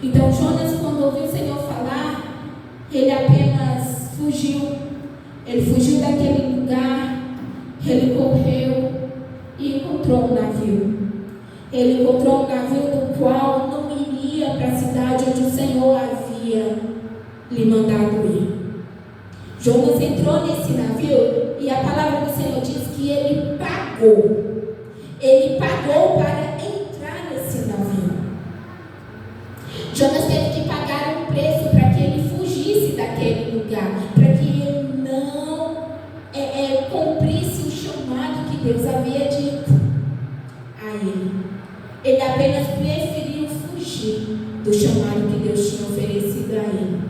Então Jonas, quando ouviu o Senhor falar, ele apenas fugiu. Ele fugiu daquele lugar, ele correu e encontrou um navio. Ele encontrou um navio do qual não iria para a cidade onde o Senhor havia lhe mandado ir. Jonas entrou nesse navio e a palavra do Senhor diz que ele pagou. Ele pagou para entrar nesse navio. Jonas teve que pagar um preço para que ele fugisse daquele lugar, para que ele não cumprisse o chamado que Deus havia dito a ele. Ele apenas preferiu fugir do chamado que Deus tinha oferecido a ele.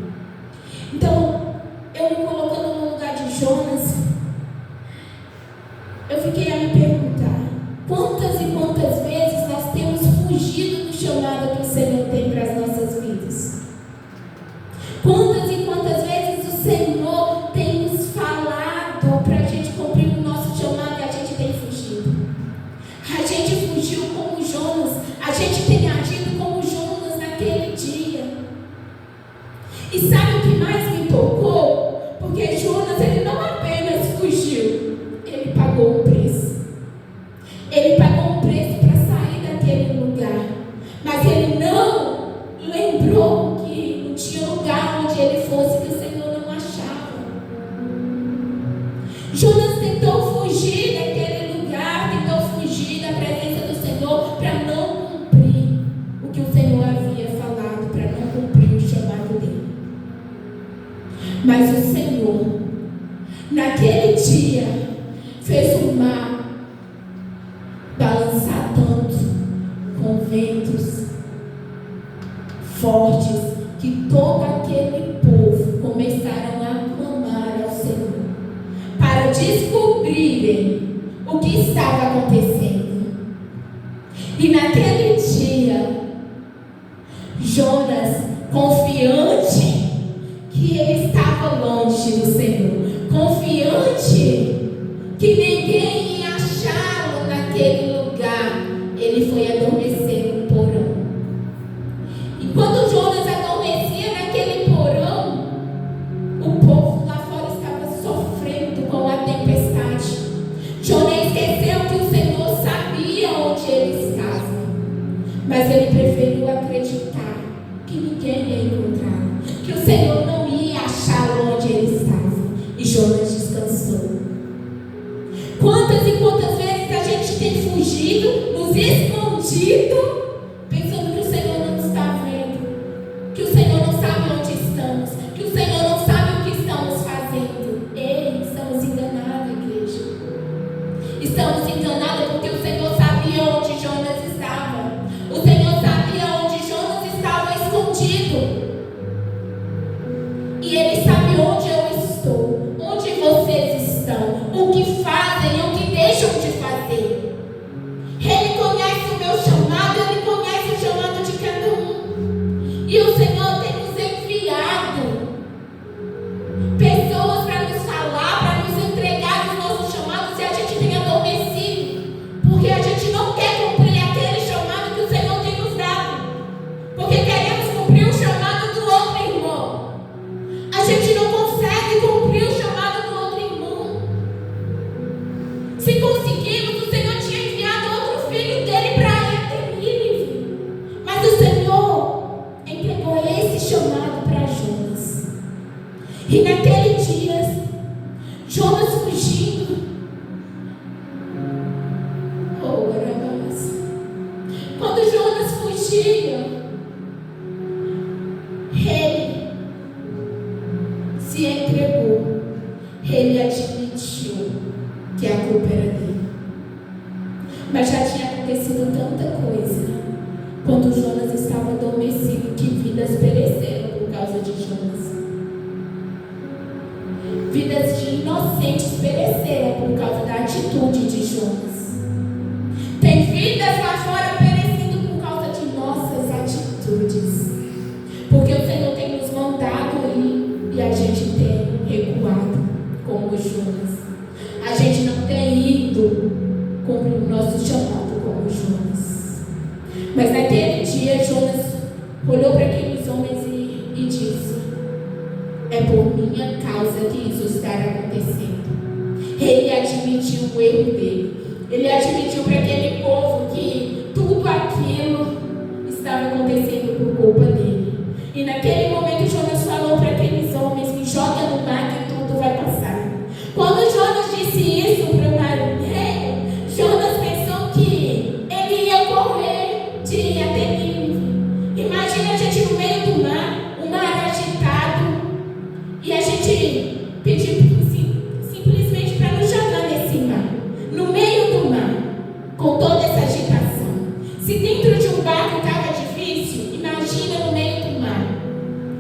Então, eu me colocando no lugar de Jonas, eu fiquei a me perguntar: quantas e quantas vezes nós temos fugido do chamado que o Senhor tem para as nossas vidas? Quantas e quantas vezes o Senhor tem nos falado para a gente cumprir o nosso chamado e a gente tem fugido? A gente fugiu como Jonas, a gente tem agido como Jonas naquele dia. E sabe o que mais me tocou? Porque Jonas, ele não apenas fugiu, ele pagou um preço. Ele pagou um preço para sair daquele lugar. Mas ele não lembrou que não tinha lugar onde ele fosse que o Senhor não achava. Jonas tentou fugir daquele lugar, tentou fugir da presença do Senhor para não cumprir o que o Senhor havia falado, para não cumprir o chamado dele. Mas o Senhor, naquele dia, fez o mar balançar tanto, com ventos fortes, que todo aquele povo começaram a clamar ao Senhor, para descobrirem o que estava acontecendo. E naquele dia, Jonas, confiante que ele estava longe do Senhor, confiante que ninguém ia achá-lo naquele lugar, ele foi adormecer no porão. E quando Jonas adormecia naquele porão, o povo lá fora estava sofrendo com a tempestade. Jonas esqueceu que o Senhor sabia onde ele estava, mas ele preferiu acreditar que ninguém ia encontrá-lo, que o Senhor não ia achá-lo onde ele estava. E Jonas descansou. Quantas e quantas vezes a gente tem fugido, nos escondido, pensando que o Senhor não está vendo, que o Senhor não sabe onde estamos, que o Senhor não sabe o que estamos fazendo. Ei, estamos enganados, igreja. Estamos enganados porque o Senhor sabia onde Jonas estava. O Senhor sabia onde Jonas estava escondido. E Ele sabe onde eu estou, onde vocês estão, o que fazem, o que deixam de fazer. Ele conhece o meu chamado, Ele conhece o chamado de cada um. E o Senhor tem nos enviado pessoas para nos falar, para nos entregar os nossos chamados, se a gente tem adormecido, porque a gente não quer cumprir aquele chamado que o Senhor tem nos dado, porque queremos cumprir o chamado do outro irmão. A gente não consegue cumprir o chamado do outro irmão. Se conseguimos, o Senhor tinha enviado outro filho dele para Nínive. Mas o Senhor entregou esse chamado para Jonas. E naquele dia, Jonas fugindo. Oh, Aramas. Quando Jonas fugia, ele se entregou. Ele admitiu que a culpa era dele. Mas já tinha acontecido tanta coisa quando Jonas estava adormecido, que vidas pereceram por causa de Jonas. Vidas de inocentes pereceram por causa da atitude de Jonas. Tem vidas lá fora perecendo por causa de nossas atitudes, porque o Senhor tem nos mandado ir e a gente tem recuado como Jonas. A gente não tem ido cumprir o nosso chamado como Jonas. Mas naquele dia Jonas olhou para aquele homens e disse: é por minha causa que isso está acontecendo. Ele admitiu o erro dele. Ele admitiu para aquele povo que tudo aquilo estava acontecendo por culpa dele. E naquele momento Jonas falou para aqueles homens: me joga no mar que tudo vai passar. Quando Jonas disse isso para o marinheiro, Jonas pensou que ele ia correr de até Nínive. Imagina a gente no meio do mar, o mar agitado, e a gente pedir simplesmente para nos jogar nesse mar, no meio do mar, com toda essa agitação. Se dentro de um barco estava difícil, imagina no meio do mar.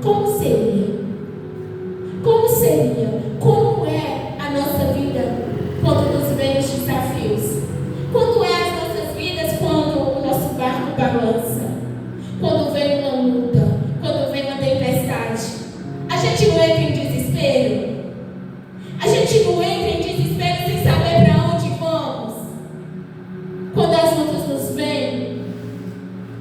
Como seria? Como seria? Como é a nossa vida quando nos vem os desafios? Como é as nossas vidas quando o nosso barco balança? Quando vem uma luta? Quando vem uma tempestade? A gente não entra em desespero? A gente não entra em desespero sem saber para onde vamos? Quando as lutas nos vêm?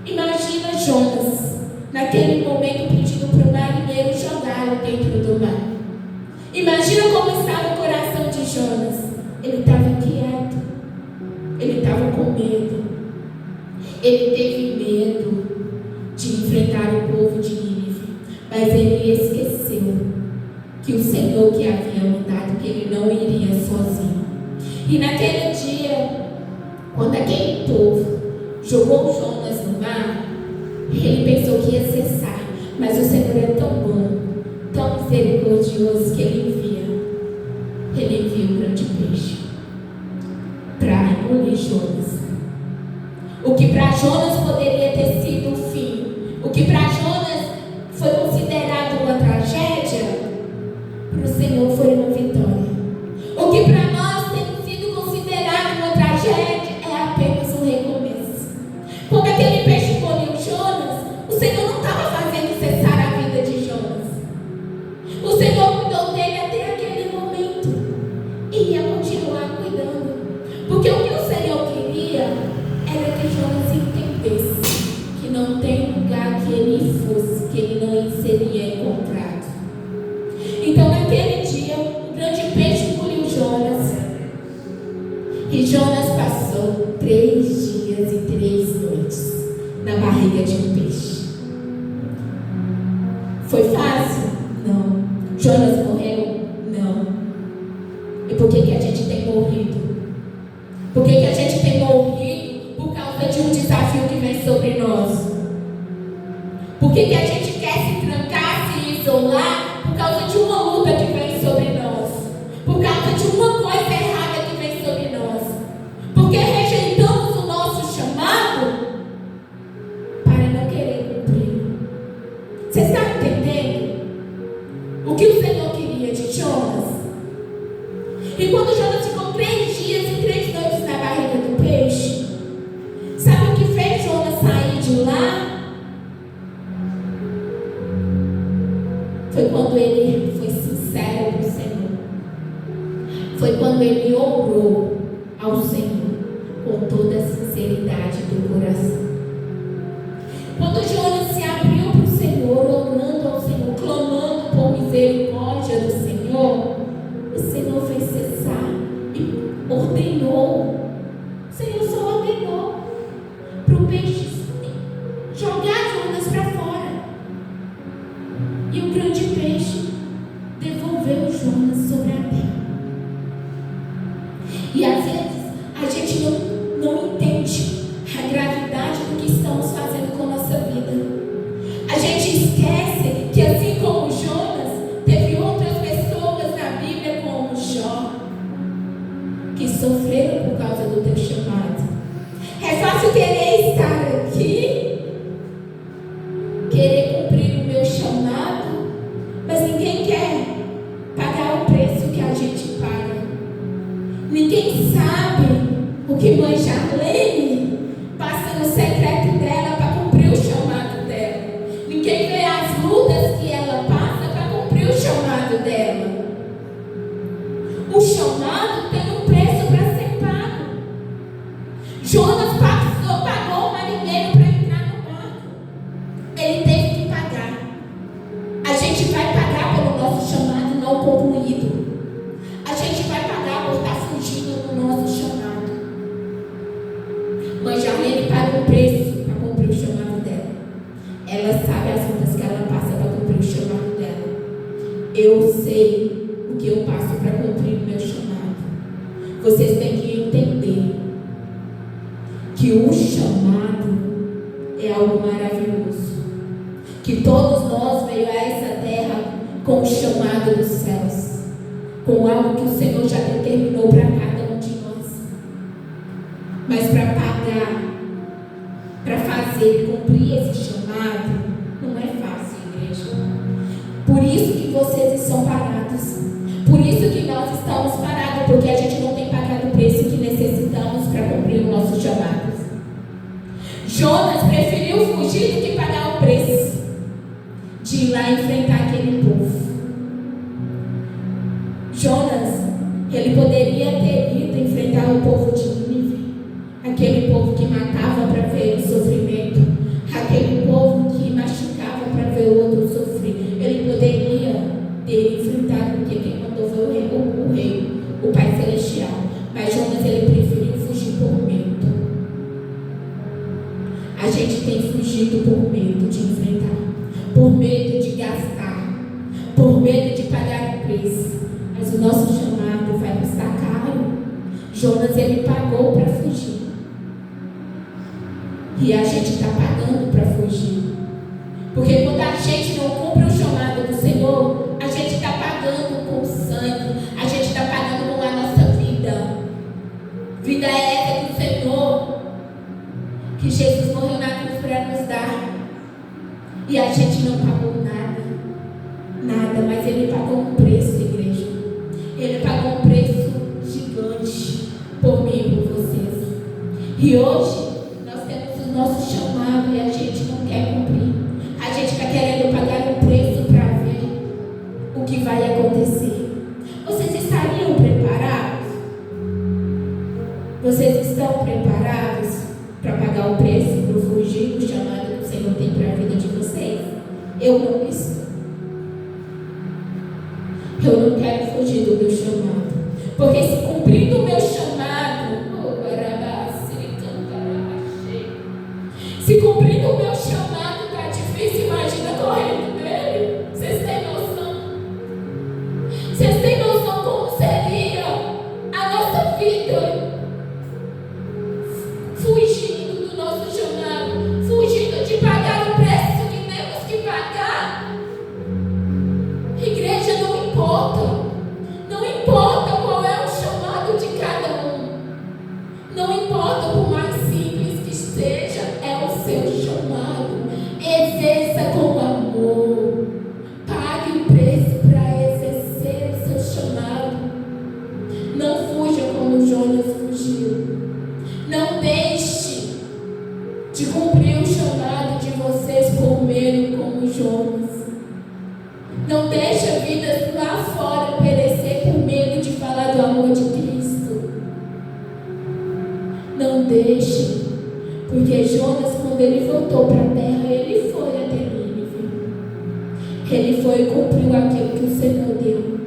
Imagina Jonas, naquele momento, pedindo para o marinheiro jogá-lo dentro do mar. Imagina como estava o coração de Jonas. Ele estava inquieto. Ele estava com medo. Ele teve medo de enfrentar o povo de Nínive. Mas ele esqueceu que o Senhor que havia mandado, que ele não iria sozinho. E naquele dia, quando aquele povo jogou Jonas no mar, ele pensou que ia cessar. Mas o Senhor é tão bom, tão misericordioso, que ele envia um grande peixe para engolir Jonas. O que para Jonas poderia ter sido o fim, o que para Jonas foi considerado uma tragédia, para o Senhor foi uma vitória. O que para nós tem sido considerado uma tragédia é apenas um recomeço. Quando aquele peixe engoliu Jonas, o Senhor não estava fazendo cessar a vida de Jonas. O Senhor cuidou dele até aquele momento e ia continuar cuidando. Porque o que o Senhor queria era que Jonas entendesse que não tem lugar que ele fosse, que ele não seria encontrado. Então naquele dia, o grande peixe engoliu Jonas. E Jonas passou 3 dias e 3 noites na barriga de um peixe. Foi fácil? Não. Jonas morreu? Não. E por que a gente tem morrido? Por que a gente tem morrido? Por causa de um desafio que vem sobre nós. Por que a gente quer se trancar, se isolar? Por causa de uma luta que vem sobre nós. Por causa de uma coisa errada que vem sobre nós. Porque rejeitamos o nosso chamado para não querer cumprir. Você está entendendo o que o Senhor queria de Jonas? E quando Jonas ficou 3 dias e 3 noites na barriga do peixe, sabe o que fez Jonas sair de lá? Foi quando ele foi sincero com o Senhor. Foi quando ele orou ao Senhor com toda a sinceridade do coração. Quando Jonas se abriu para o Senhor, orando ao Senhor, clamando por misericórdia do Senhor, o Senhor fez cessar e ordenou. O Senhor só ordenou para o peixe jogar Jonas para fora. E o grande peixe devolveu Jonas sobre a terra. E às vezes a gente não entende a gravidade do que estamos fazendo com a nossa vida. A gente esquece que assim como Jonas, teve outras pessoas na Bíblia como Jó, que sofreram por causa do teu chamado. É fácil querer estar aqui, querer cumprir o meu chamado, mas ninguém quer pagar o preço que a gente paga. Ninguém sabe o que mãe Charlene passa no secreto dela para cumprir o chamado dela. Ninguém vê as lutas que ela passa para cumprir o chamado dela. O chamado tem um preço para ser pago. Jonas pagou o marinheiro para entrar no barco. Ele teve que pagar. corrido. A gente vai pagar por estar fugindo do nosso chamado. Mas Jarlene paga um preço para cumprir o chamado dela. Ela sabe as lutas que ela passa para cumprir o chamado dela. Eu sei o que eu passo para cumprir o meu chamado. Vocês têm que entender que o chamado é algo maravilhoso. Que todos nós veio a essa terra com o chamado dos céus, com algo que o Senhor já determinou para cada um de nós. Mas para pagar, para fazer, cumprir esse chamado, não é fácil, igreja. Por isso que vocês estão parados. Por isso que nós estamos parados, porque a gente não tem pagado o preço que necessitamos para cumprir o nosso chamado. Jonas preferiu fugir do que pagar o preço de ir lá enfrentar aquele povo. Jonas, ele poderia ter ido enfrentar o povo de Nínive, aquele povo que matava para ver o sofrimento, aquele povo que machucava para ver o outro sofrer. Ele poderia ter enfrentado, porque quem mandou foi o rei, o Pai Celestial. Mas Jonas, ele preferiu fugir por medo. A gente tem fugido por medo de enfrentar, por medo de gastar, por medo de pagar o preço. Mas o nosso chamado vai custar caro. Jonas, ele pagou para fugir. E a gente está pagando para fugir. Porque quando a gente não cumpre o chamado do Senhor, a gente está pagando com sangue, a gente está pagando com a nossa vida. Vida é essa do Senhor, que Jesus morreu na cruz para nos dar. E a gente não pagou nada. Nada, mas Ele pagou um preço, igreja. Ele pagou um preço gigante por mim e por vocês. E hoje nós temos o nosso chamado e a gente não quer cumprir. A gente está querendo pagar um preço para ver o que vai acontecer. Vocês estariam preparados? Vocês estão preparados para pagar o preço por fugir do chamado que o Senhor tem para a vida de vocês? Eu não estou. Eu não quero fugir do meu chamado. Porque se cumprindo o meu chamado, se cumprindo o meu chamado está difícil, imagina correndo dele. Vocês têm noção? Vocês têm noção como seria a nossa vida? Fugindo do nosso chamado, fugindo de pagar o preço que temos que pagar. Igreja, não importa. Não importa qual é o chamado de cada um. Não importa por mais simples que seja, é o seu chamado. Exerça com amor. Pague o preço para exercer o seu chamado. Não fuja como Jonas fugiu. Não deixe de cumprir o chamado de vocês por medo como Jonas. Não deixe a vida lá fora perecer por medo de falar do amor de Cristo. Não deixe, porque Jonas, quando ele voltou para a terra, ele foi até Nínive. Ele foi e cumpriu aquilo que o Senhor deu.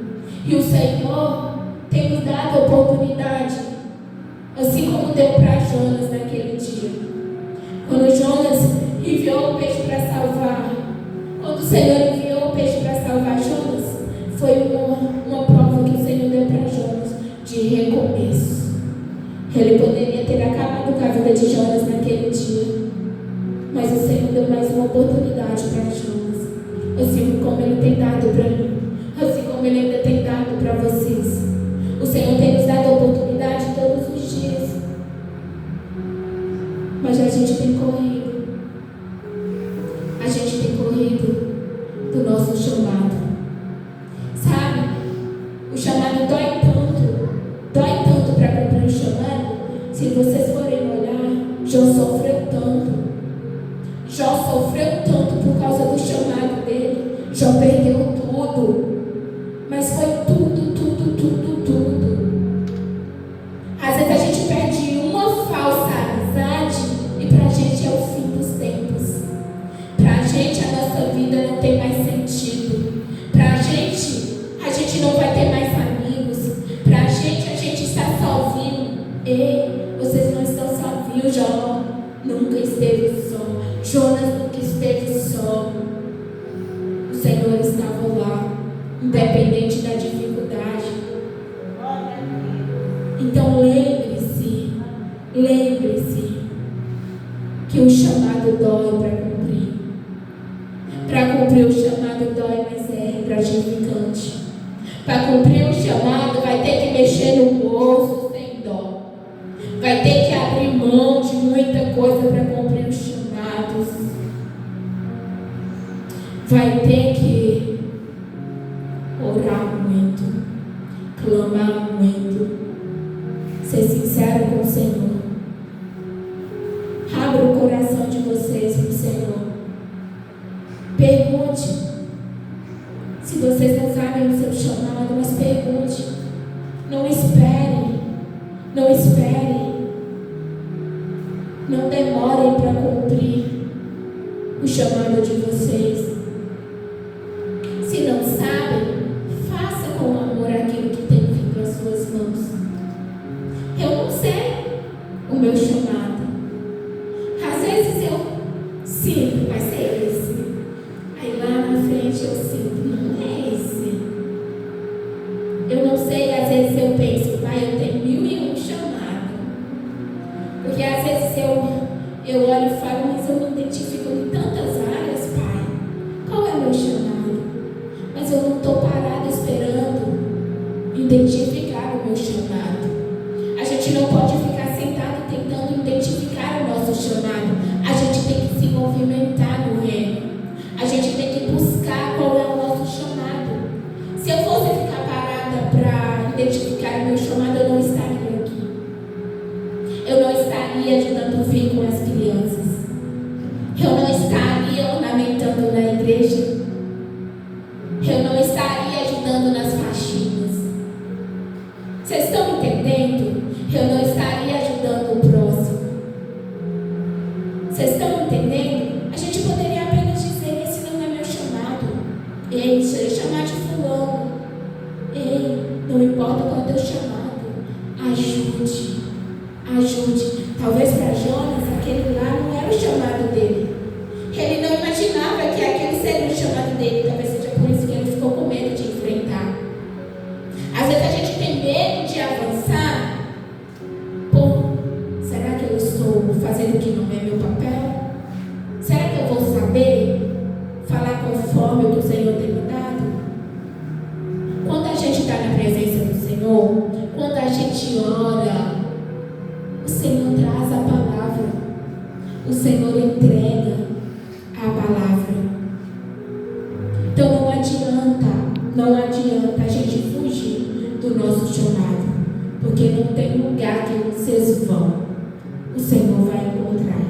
E o Senhor tem nos dado a oportunidade, assim como deu para Jonas naquele dia. Quando Jonas enviou o peixe para salvar, quando o Senhor enviou o peixe para salvar Jonas, foi uma prova que o Senhor deu para Jonas de recomeço. Ele poderia ter acabado com a vida de Jonas naquele dia, mas o Senhor deu mais uma oportunidade para Jonas, assim como Ele tem dado para mim, assim como Ele ainda tem dado para vocês. O Senhor tem nos dado a oportunidade todos os dias, mas a gente tem corrido. A gente tem corrido do nosso chamado. Sabe? O chamado dói tanto para cumprir o chamado. Se vocês forem olhar, Jó sofreu tanto por causa do chamado dele. Jó perdeu tudo. Mas foi tudo. Às vezes a gente perde uma falsa amizade e pra gente é o fim dos tempos. Pra gente a nossa vida não tem mais sentido. Pra gente, a gente não vai ter mais Senhor estava lá, independente da dificuldade. Então lembre-se que o chamado dói para cumprir. Para cumprir o chamado dói, mas é gratificante. Para cumprir o chamado vai ter que mexer no bolso sem dó. Vai ter que abrir mão de muita coisa para cumprir os chamados. Vai ter que orar muito, clamar muito, ser sincero com o Senhor. Abra o coração de vocês para o Senhor. Pergunte. Se vocês não sabem o seu chamado, mas pergunte. Não espere. Não espere. Não demorem para cumprir o chamado de vocês. Se não sabem, faça com amor aquilo que tem vindo às suas mãos. Eu não sei o meu chamado. Às vezes eu sinto, vai ser esse. Aí lá na frente eu sinto, não é esse. Eu não sei, às vezes eu penso, pai, eu tenho 1001 chamado. Porque às vezes eu olho e falo, mas eu me identifico em tantas áreas, pai. Qual é o meu chamado? Mas eu não estou parada esperando identificar o meu chamado. A gente não pode ficar sentado tentando identificar o nosso chamado. A gente tem que se movimentar no reino. A gente tem que buscar qual é o nosso chamado. Se eu fosse ficar parada para identificar o meu chamado, eu não estaria aqui. Eu não estaria ajudando vir com as crianças. Eu não estaria ornamentando na igreja. Eu não estaria ajudando nas faxinas. Vocês estão entendendo? Eu não estaria ajudando o próximo. Vocês estão entendendo? A gente poderia apenas dizer, esse não é meu chamado. Ei, se eu chamar de fulano. Ei, não importa qual é o teu chamado. Ajude. Ajude. Talvez para Jonas, aquele lá não era o chamado dele. Ele não imaginava que aquele seria o chamado dele. Talvez seja por isso que ele ficou com medo de enfrentar. Às vezes a gente tem medo de avançar. Pô, será que eu estou fazendo o que não é meu papel? Será que eu vou saber falar conforme o que o Senhor tem me dado? Quando a gente está na presença do Senhor, quando a gente ora, o Senhor traz a palavra. O Senhor entrega a palavra. Então não adianta a gente fugir do nosso chamado, porque não tem lugar que vocês vão. O Senhor vai encontrar.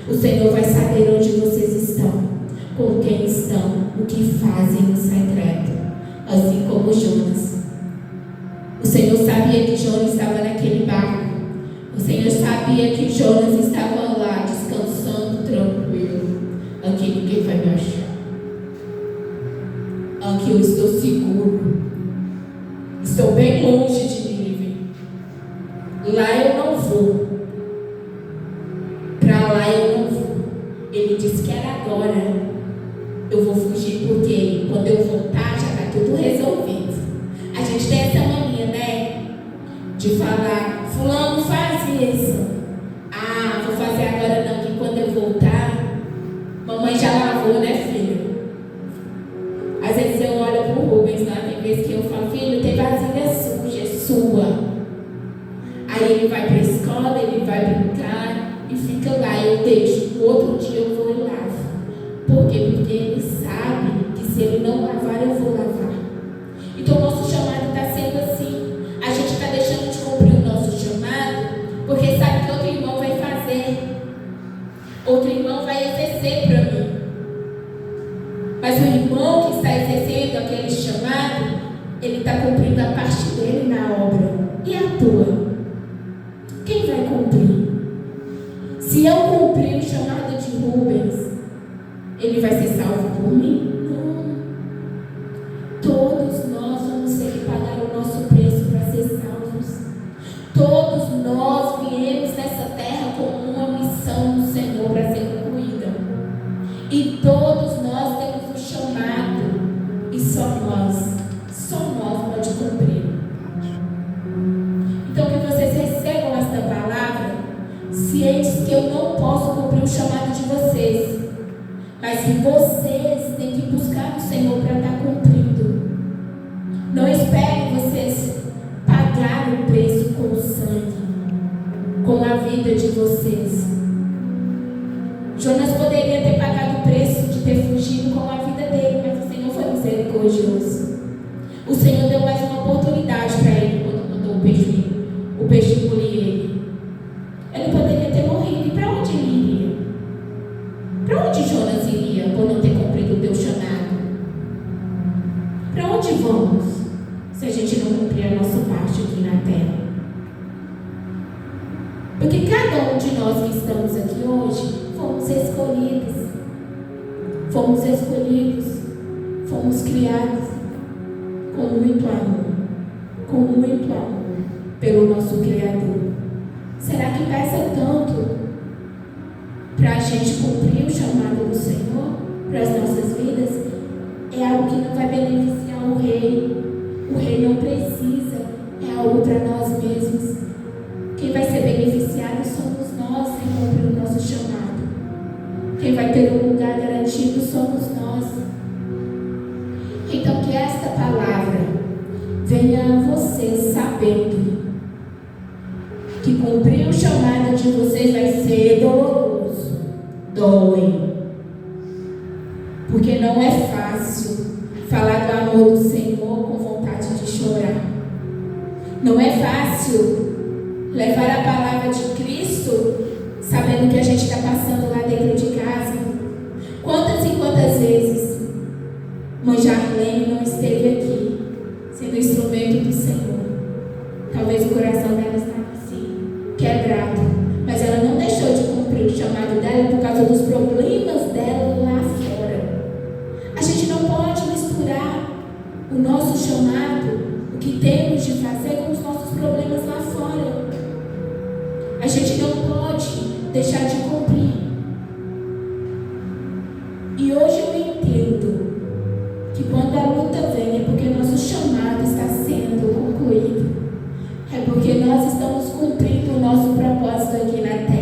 O Senhor vai saber onde vocês estão, com quem estão, o que fazem no secreto, assim como Jonas. O Senhor sabia que Jonas estava naquele barco. O Senhor sabia que Jonas estava lá descansando tranquilo. Aqui ninguém vai me achar. Aqui eu estou seguro. Estou bem longe de Nínive. Lá eu não vou. Para lá eu não vou. Ele disse que era agora. Eu vou fugir porque quando eu voltar já está tudo resolvido. A gente tem essa mania, né? De falar, fulano faz isso. Ah, vou fazer agora não, que quando eu voltar, mamãe já lavou, né, filho? Às vezes eu olho pro Rubens lá, tem vezes que eu falo, filho, tem vasilha suja, é sua. Aí ele vai pra escola, ele vai brincar e fica lá, eu deixo. No outro dia eu vou e lavo. Por quê? Porque ele sabe que se ele não lavar, eu vou lavar. Então o nosso chamado está sendo assim. A gente está deixando de cumprir o nosso chamado, porque sabe que outro irmão vai fazer. Outro irmão vai exercer para mim. Mas o irmão que está exercendo aquele chamado, ele está cumprindo a parte dele na obra. E a tua? Quem vai cumprir? Se eu cumprir o chamado de Rubens, ele vai ser salvo por mim? Não. Todos nós vamos ter que pagar o nosso preço para ser salvos. Todos nós viemos nessa terra com uma missão do Senhor para ser concluída. E todos nós temos um chamado só nós pode cumprir. Então que vocês recebam esta palavra, cientes que eu não posso cumprir o chamado de vocês, mas que vocês têm que buscar o Senhor para estar cumprindo. Não esperem vocês pagar o preço com o sangue, com a vida de vocês. Jonas poderia ter pagado o preço de ter fugido com a vida dele, mas o Senhor foi misericordioso. O Senhor deu mais uma oportunidade para ele quando mandou o peixe engolir ele. Ele poderia ter morrido. E para onde ele iria? Para onde Jonas iria por não ter cumprido o teu chamado? Para onde vamos se a gente não cumprir a nossa parte aqui na terra? Porque cada um de nós que estamos aqui hoje fomos escolhidos, fomos criados com muito amor pelo nosso Criador. Será que pesa tanto para a gente cumprir o chamado do Senhor para as nossas vidas? É algo que não vai beneficiar o rei. O rei não precisa, é algo para nós mesmos. Quem vai ser beneficiado somos nós em cumprir o nosso chamado. Quem vai ter um lugar garantido somos nós. Então que esta palavra venha a vocês sabendo que cumprir o chamado de vocês vai ser doloroso. Dói. Porque não é fácil falar do amor do Senhor com vontade de chorar. Não é fácil levar a palavra de Cristo sabendo que a gente está passando lá dentro de casa. Quantas e quantas vezes Mãe Jarlene não esteve aqui sendo instrumento do Senhor? Talvez o coração dela estava assim, quebrado, mas ela não deixou de cumprir o chamado dela por causa dos problemas dela lá fora. A gente não pode misturar o nosso chamado, o que temos de fazer, com os nossos problemas lá fora. A gente não pode deixar de cumprir. E hoje eu entendo que quando a luta vem é porque nosso chamado está sendo concluído. É porque nós estamos cumprindo o nosso propósito aqui na terra.